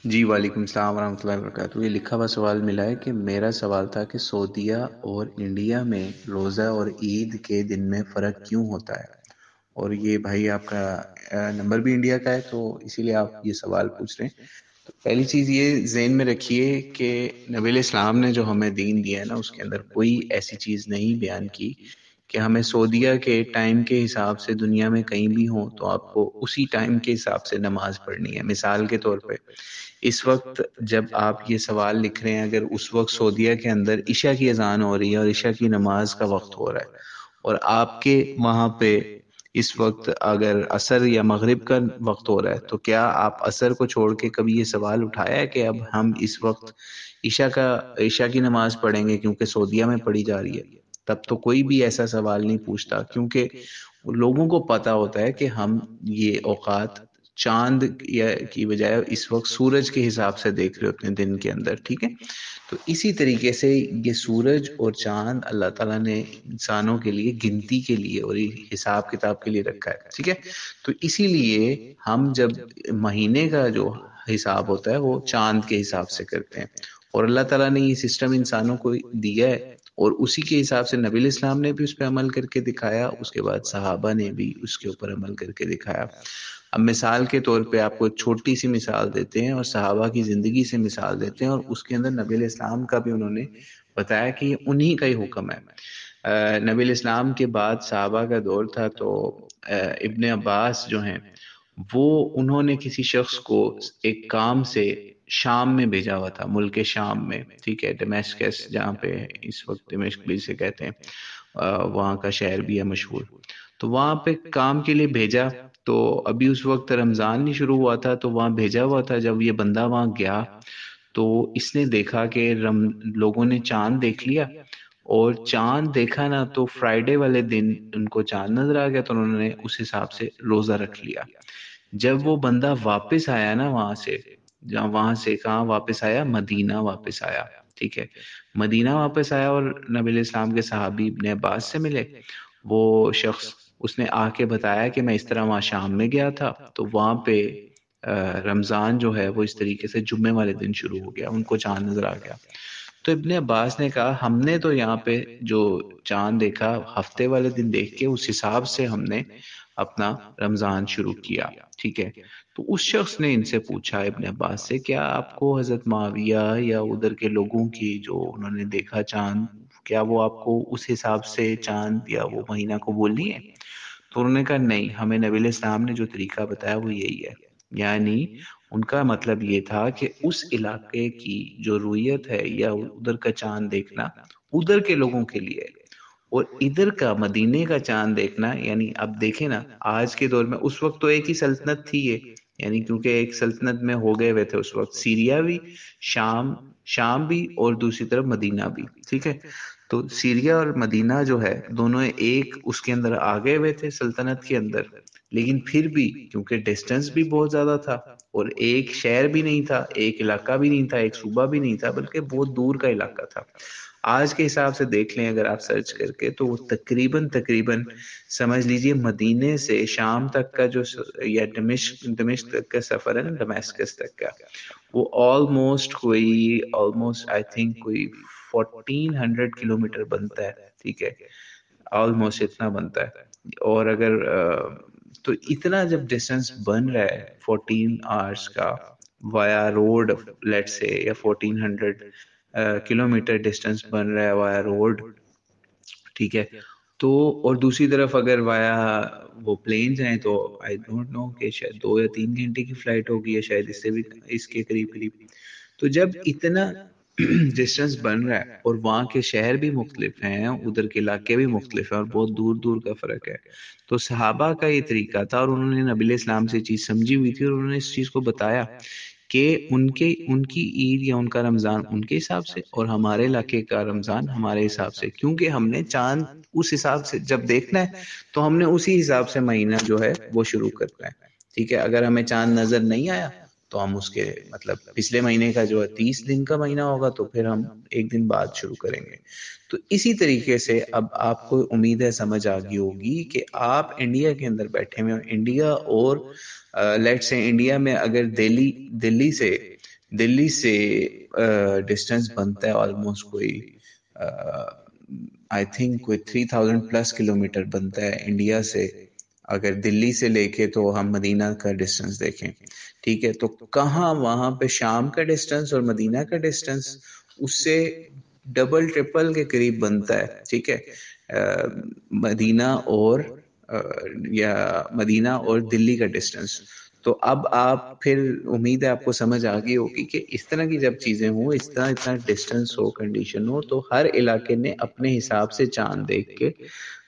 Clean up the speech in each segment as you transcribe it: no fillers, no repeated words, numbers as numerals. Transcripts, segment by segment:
جی وعلیکم السلام ورحمۃ اللہ وبرکاتہ۔ یہ لکھا ہوا سوال ملا ہے کہ میرا سوال تھا کہ سعودیہ اور انڈیا میں روزہ اور عید کے دن میں فرق کیوں ہوتا ہے، اور یہ بھائی آپ کا نمبر بھی انڈیا کا ہے تو اسی لیے آپ یہ سوال پوچھ رہے ہیں۔ تو پہلی چیز یہ ذہن میں رکھیے کہ نبی علیہ السلام نے جو ہمیں دین دیا ہے نا، اس کے اندر کوئی ایسی چیز نہیں بیان کی کہ ہمیں سعودیہ کے ٹائم کے حساب سے دنیا میں کہیں بھی ہوں تو آپ کو اسی ٹائم کے حساب سے نماز پڑھنی ہے۔ مثال کے طور پہ اس وقت جب آپ یہ سوال لکھ رہے ہیں، اگر اس وقت سعودیہ کے اندر عشاء کی اذان ہو رہی ہے اور عشاء کی نماز کا وقت ہو رہا ہے، اور آپ کے وہاں پہ اس وقت اگر عصر یا مغرب کا وقت ہو رہا ہے، تو کیا آپ عصر کو چھوڑ کے کبھی یہ سوال اٹھایا ہے کہ اب ہم اس وقت عشاء کی نماز پڑھیں گے کیونکہ سعودیہ میں پڑھی جا رہی ہے؟ تب تو کوئی بھی ایسا سوال نہیں پوچھتا، کیونکہ لوگوں کو پتا ہوتا ہے کہ ہم یہ اوقات چاند یا کی بجائے اس وقت سورج کے حساب سے دیکھ رہے ہوتے ہیں دن کے اندر، ٹھیک ہے؟ تو اسی طریقے سے یہ سورج اور چاند اللہ تعالیٰ نے انسانوں کے لیے گنتی کے لیے اور حساب کتاب کے لیے رکھا ہے، ٹھیک ہے؟ تو اسی لیے ہم جب مہینے کا جو حساب ہوتا ہے وہ چاند کے حساب سے کرتے ہیں، اور اللہ تعالیٰ نے یہ سسٹم انسانوں کو دیا ہے، اور اسی کے حساب سے نبی علیہ السلام نے بھی اس پہ عمل کر کے دکھایا، اس کے بعد صحابہ نے بھی اس کے اوپر عمل کر کے دکھایا۔ اب مثال کے طور پہ آپ کو ایک چھوٹی سی مثال دیتے ہیں اور صحابہ کی زندگی سے مثال دیتے ہیں، اور اس کے اندر نبی علیہ السلام کا بھی انہوں نے بتایا کہ یہ انہی کا ہی حکم ہے۔ نبی علیہ السلام کے بعد صحابہ کا دور تھا، تو ابن عباس جو ہیں وہ انہوں نے کسی شخص کو ایک کام سے شام میں بھیجا ہوا تھا، ملک شام میں، ٹھیک ہے، ڈمیسکس جہاں پہ اس وقت دمشق بھی سے کہتے ہیں، وہاں کا شہر بھی ہے مشہور۔ تو وہاں پہ کام کے لیے بھیجا، تو ابھی اس وقت رمضان نہیں شروع ہوا تھا، تو وہاں بھیجا ہوا تھا۔ جب یہ بندہ وہاں گیا تو اس نے دیکھا کہ لوگوں نے چاند دیکھ لیا، اور چاند دیکھا نا تو فرائیڈے والے دن ان کو چاند نظر آ گیا، تو انہوں نے اس حساب سے روزہ رکھ لیا۔ جب وہ بندہ واپس آیا نا وہاں سے، جہاں وہاں سے کہاں واپس آیا، مدینہ واپس آیا، ٹھیک ہے، مدینہ واپس آیا، اور نبی علیہ السلام کے صحابی ابن عباس سے ملے۔ وہ شخص اس نے آ کے بتایا کہ میں اس طرح وہاں شام میں گیا تھا، تو وہاں پہ رمضان جو ہے وہ اس طریقے سے جمعے والے دن شروع ہو گیا، ان کو چاند نظر آ گیا۔ تو ابن عباس نے کہا ہم نے تو یہاں پہ جو چاند دیکھا ہفتے والے دن دیکھ کے اس حساب سے ہم نے اپنا رمضان شروع کیا، ٹھیک ہے؟ تو اس شخص نے ان سے پوچھا ابن عباس سے، کیا آپ کو حضرت معاویہ یا ادھر کے لوگوں کی جو انہوں نے دیکھا چاند، کیا وہ آپ کو اس حساب سے چاند یا وہ مہینہ کو بولنی ہے؟ تو انہوں نے کہا نہیں، ہمیں نبی علیہ السلام نے جو طریقہ بتایا وہ یہی ہے۔ یعنی ان کا مطلب یہ تھا کہ اس علاقے کی جو رویت ہے یا ادھر کا چاند دیکھنا ادھر کے لوگوں کے لیے، اور ادھر کا مدینے کا چاند دیکھنا، یعنی اب دیکھیں نا آج کے دور میں، اس وقت تو ایک ہی سلطنت تھی یہ، یعنی کیونکہ ایک سلطنت میں ہو گئے ہوئے تھے اس وقت، سیریا بھی، شام بھی، اور دوسری طرف مدینہ بھی، ٹھیک ہے؟ تو سیریا اور مدینہ جو ہے دونوں ایک اس کے اندر آ گئے ہوئے تھے سلطنت کے اندر، لیکن پھر بھی کیونکہ ڈسٹنس بھی بہت زیادہ تھا، اور ایک شہر بھی نہیں تھا، ایک علاقہ بھی نہیں تھا، ایک صوبہ بھی نہیں تھا، بلکہ بہت دور کا علاقہ تھا۔ آج کے حساب سے دیکھ لیں اگر آپ سرچ کر کے، تو وہ تقریباً سمجھ لیجئے مدینے سے شام تک کا جو یا دمشق تک کا سفر ہے نا، ڈمیسکس تک کا، وہ آلموسٹ آئی تھنک کوئی 1400 کلومیٹر بنتا ہے، ٹھیک ہے؟ آلموسٹ اتنا بنتا ہے۔ اور اگر تو اتنا جب ڈسٹینس بن رہا ہے 14 آورس کا وایا روڈ، لیٹ سے، یا 1400 کلومیٹر ڈسٹینس بن رہا ہے وایا روڈ، ٹھیک ہے؟ تو اور دوسری طرف اگر وایا وہ پلینز ہیں تو آئی ڈونٹ نو کہ شاید 2 یا 3 گھنٹے کی فلائٹ ہوگی، یا شاید اس سے بھی اس کے قریب۔ تو جب اتنا ڈسٹینس بن رہا ہے اور وہاں کے شہر بھی مختلف ہیں، ادھر کے علاقے بھی مختلف ہیں، اور بہت دور دور کا فرق ہے، تو صحابہ کا یہ طریقہ تھا، اور انہوں نے نبی علیہ السلام سے چیز سمجھی ہوئی تھی، اور انہوں نے اس چیز کو بتایا کہ ان کی عید یا ان کا رمضان ان کے حساب سے، اور ہمارے علاقے کا رمضان ہمارے حساب سے، کیونکہ ہم نے چاند اس حساب سے جب دیکھنا ہے تو ہم نے اسی حساب سے مہینہ جو ہے وہ شروع کرنا ہے، ٹھیک ہے؟ اگر ہمیں چاند نظر نہیں آیا تو ہم اس کے مطلب پچھلے مہینے کا جو ہے 30 دن کا مہینہ ہوگا، تو پھر ہم ایک دن بعد شروع کریں گے۔ تو اسی طریقے سے اب آپ کو امید ہے سمجھ آ گئی ہوگی کہ آپ انڈیا کے اندر بیٹھے ہوئے، انڈیا اور لیٹ سے انڈیا میں اگر دلی سے دلی سے ڈسٹینس بنتا ہے آلموسٹ کوئی آئی تھنک کوئی 3000+ کلومیٹر بنتا ہے انڈیا سے. اگر دلی سے لے کے تو ہم مدینہ کا ڈسٹینس دیکھیں ٹھیک ہے تو کہاں وہاں پہ شام کا ڈسٹینس اور مدینہ کا ڈسٹینس اس سے ڈبل ٹرپل کے قریب بنتا ہے ٹھیک ہے. مدینہ اور یا مدینہ اور دلی کا ڈسٹینس. تو اب آپ پھر امید ہے آپ کو سمجھ آ گئی ہوگی کہ اس طرح کی جب چیزیں ہوں اس طرح اتنا ڈسٹینس ہو کنڈیشن ہو تو ہر علاقے نے اپنے حساب سے چاند دیکھ کے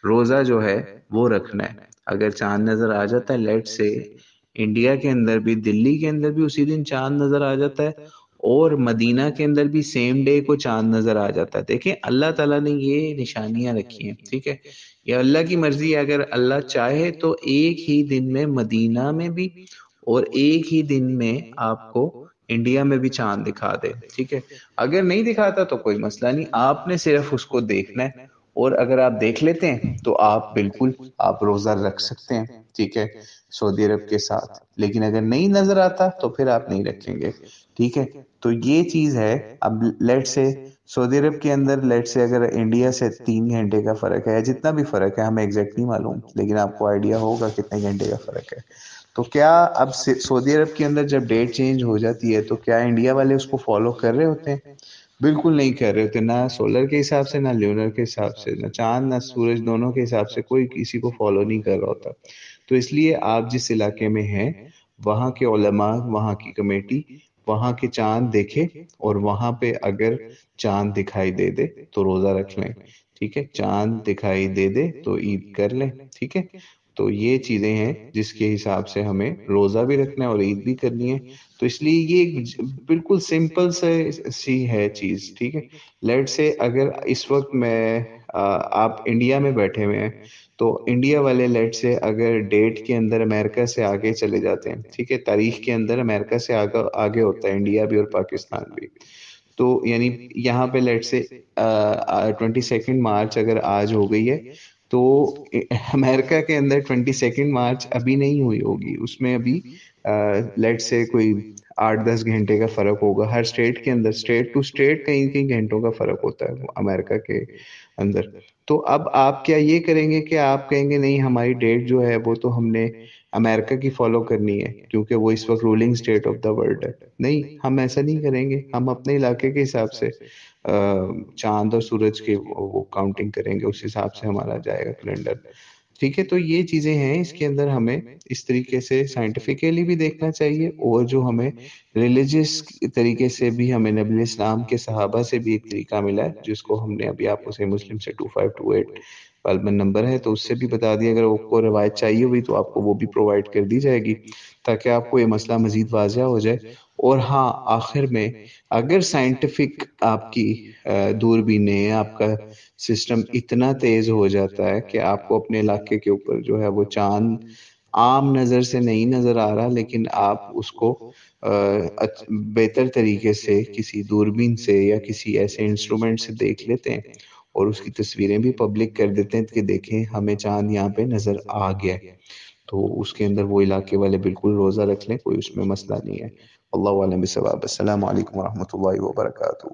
روزہ جو ہے وہ رکھنا ہے. اگر چاند نظر آ جاتا ہے لیٹ سے انڈیا کے اندر بھی دلی کے اندر بھی اسی دن چاند نظر آ جاتا ہے اور مدینہ کے اندر بھی سیم ڈے کو چاند نظر آ جاتا ہے. دیکھیں اللہ تعالیٰ نے یہ نشانیاں رکھی ہیں ٹھیک ہے. یہ اللہ کی مرضی ہے. اگر اللہ چاہے تو ایک ہی دن میں مدینہ میں بھی اور ایک ہی دن میں آپ کو انڈیا میں بھی چاند دکھا دے ٹھیک ہے. اگر نہیں دکھاتا تو کوئی مسئلہ نہیں آپ نے صرف اس کو دیکھنا ہے اور اگر آپ دیکھ لیتے ہیں تو آپ بالکل آپ روزہ رکھ سکتے ہیں ٹھیک ہے سعودی عرب کے ساتھ. لیکن اگر نہیں نظر آتا تو پھر آپ نہیں رکھیں گے ٹھیک ہے. تو یہ چیز ہے. اب لیٹ سے سعودی عرب کے اندر لیٹ سے اگر انڈیا سے 3 گھنٹے کا فرق ہے جتنا بھی فرق ہے ہمیں ایگزیکٹ نہیں معلوم لیکن آپ کو آئیڈیا ہوگا کتنے گھنٹے کا فرق ہے. تو کیا اب سعودی عرب کے اندر جب ڈیٹ چینج ہو جاتی ہے تو کیا انڈیا والے اس کو فالو کر رہے ہوتے ہیں؟ بالکل نہیں کر رہے ہوتے. نہ سولر کے حساب سے نہ لیونر کے حساب سے نہ چاند نہ سورج دونوں کے حساب سے کوئی کسی کو فالو نہیں کر رہا ہوتا. تو اس لیے آپ جس علاقے میں ہیں وہاں کے علماء وہاں کی کمیٹی وہاں کے چاند دیکھے اور وہاں پہ اگر چاند دکھائی دے دے تو روزہ رکھ لیں ٹھیک ہے. چاند دکھائی دے دے تو عید کر لیں ٹھیک ہے. تو یہ چیزیں ہیں جس کے حساب سے ہمیں روزہ بھی رکھنا ہے اور عید بھی کرنی ہے. تو اس لیے یہ بالکل سمپل سے سی ہے چیز ٹھیک ہے. لیٹ سے اگر اس وقت میں آپ انڈیا میں بیٹھے ہوئے ہیں تو انڈیا والے لیٹ سے اگر ڈیٹ کے اندر امریکہ سے آگے چلے جاتے ہیں ٹھیک ہے. تاریخ کے اندر امریکہ سے آگے ہوتا ہے انڈیا بھی اور پاکستان بھی. تو یعنی یہاں پہ لیٹ سے 22 مارچ اگر آج ہو گئی ہے تو امریکہ کے اندر 22 مارچ ابھی نہیں ہوئی ہوگی. اس میں ابھی لیٹ سے کوئی 8-10 گھنٹے کا فرق ہوگا ہر اسٹیٹ کے اندر. اسٹیٹ ٹو اسٹیٹ کئی کئی گھنٹوں کا فرق ہوتا ہے امریکہ کے اندر. تو اب آپ کیا یہ کریں گے کہ آپ کہیں گے نہیں ہماری ڈیٹ جو ہے وہ تو ہم نے امریکہ کی فالو کرنی ہے کیونکہ وہ اس وقت ruling state of the world ہے. نہیں ہم ایسا نہیں کریں گے. ہم اپنے علاقے کے حساب سے چاند اور سورج کے وہ کاؤنٹنگ کریں گے اس حساب سے ہمارا جائے گا کیلنڈر ٹھیک ہے. تو یہ چیزیں ہیں اس کے اندر ہمیں اس طریقے سے سائنٹیفکلی بھی دیکھنا چاہیے اور جو ہمیں ریلیجس طریقے سے بھی ہمیں نبی اسلام کے صحابہ سے بھی ایک طریقہ ملا ہے جس کو ہم نے ابھی آپ کو صحیح مسلم سے 2528 بالبن نمبر ہے تو اس سے بھی بتا دیا. اگر آپ کو روایت چاہیے ہوئی تو آپ کو وہ بھی پرووائڈ کر دی جائے گی تاکہ آپ کو یہ مسئلہ مزید واضح ہو جائے. اور ہاں آخر میں اگر سائنٹیفک آپ کی دوربینیں آپ کا سسٹم اتنا تیز ہو جاتا ہے کہ آپ کو اپنے علاقے کے اوپر جو ہے وہ چاند عام نظر سے نہیں نظر آ رہا لیکن آپ اس کو بہتر طریقے سے کسی دوربین سے یا کسی ایسے انسٹرومنٹ سے دیکھ لیتے ہیں اور اس کی تصویریں بھی پبلک کر دیتے ہیں کہ دیکھیں ہمیں چاند یہاں پہ نظر آ گیا تو اس کے اندر وہ علاقے والے بالکل روزہ رکھ لیں کوئی اس میں مسئلہ نہیں ہے. اللہ عالم بصواب. السلام علیکم ورحمۃ اللہ وبرکاتہ.